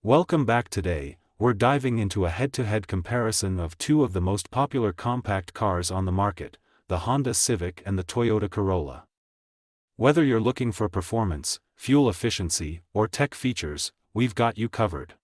Welcome back. Today, we're diving into a head-to-head comparison of two of the most popular compact cars on the market, the Honda Civic and the Toyota Corolla. Whether you're looking for performance, fuel efficiency, or tech features, we've got you covered.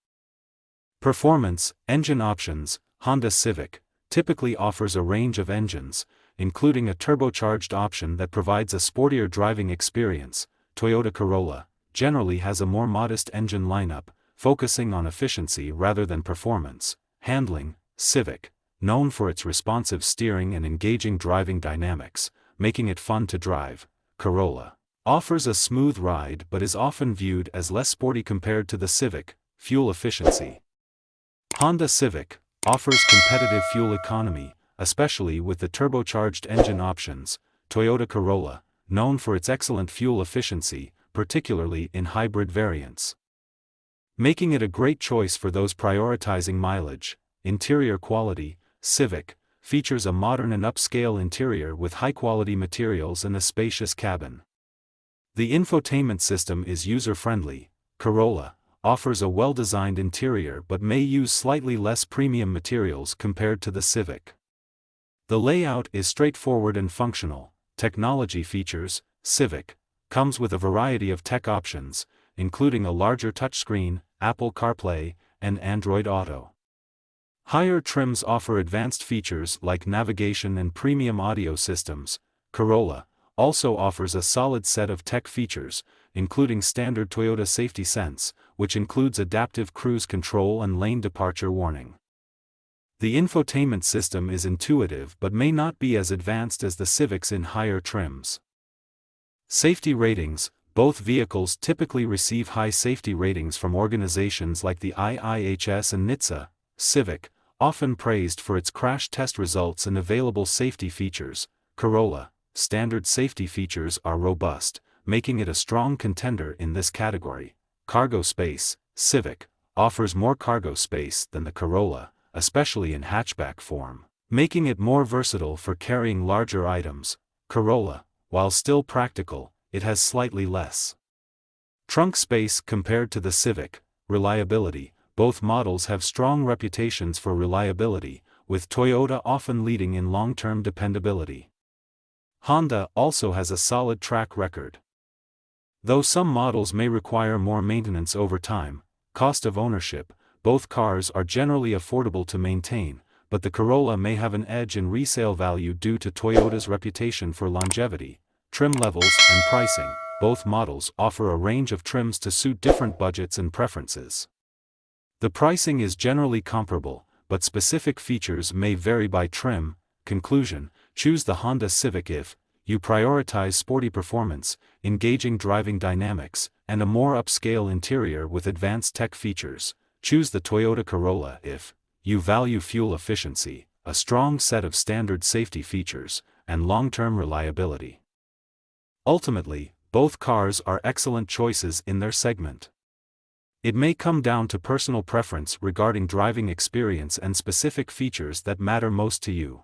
Performance, engine options. Honda Civic typically offers a range of engines, including a turbocharged option that provides a sportier driving experience. Toyota Corolla generally has a more modest engine lineup, focusing on efficiency rather than performance. Handling. Civic, known for its responsive steering and engaging driving dynamics, making it fun to drive. Corolla offers a smooth ride but is often viewed as less sporty compared to the Civic. Fuel efficiency. Honda Civic offers competitive fuel economy, especially with the turbocharged engine options. Toyota Corolla, known for its excellent fuel efficiency, particularly in hybrid variants, making it a great choice for those prioritizing mileage. Interior quality. Civic features a modern and upscale interior with high-quality materials and a spacious cabin. The infotainment system is user-friendly. Corolla offers a well-designed interior but may use slightly less premium materials compared to the Civic. The layout is straightforward and functional. Technology features. Civic comes with a variety of tech options, including a larger touchscreen, Apple CarPlay, and Android Auto. Higher trims offer advanced features like navigation and premium audio systems. Corolla also offers a solid set of tech features, including standard Toyota Safety Sense, which includes adaptive cruise control and lane departure warning. The infotainment system is intuitive but may not be as advanced as the Civics in higher trims. Safety ratings. Both vehicles typically receive high safety ratings from organizations like the IIHS and NHTSA. Civic, often praised for its crash test results and available safety features. Corolla, standard safety features are robust, making it a strong contender in this category. Cargo space. Civic offers more cargo space than the Corolla, especially in hatchback form, making it more versatile for carrying larger items. Corolla, while still practical, it has slightly less trunk space compared to the Civic. Reliability. Both models have strong reputations for reliability, with Toyota often leading in long-term dependability. Honda also has a solid track record. Though some models may require more maintenance over time. Cost of ownership. Both cars are generally affordable to maintain, but the Corolla may have an edge in resale value due to Toyota's reputation for longevity. Trim levels and pricing. Both models offer a range of trims to suit different budgets and preferences. The pricing is generally comparable, but specific features may vary by trim. Conclusion: choose the Honda Civic if you prioritize sporty performance, engaging driving dynamics, and a more upscale interior with advanced tech features. Choose the Toyota Corolla if you value fuel efficiency, a strong set of standard safety features, and long-term reliability. Ultimately, both cars are excellent choices in their segment. It may come down to personal preference regarding driving experience and specific features that matter most to you.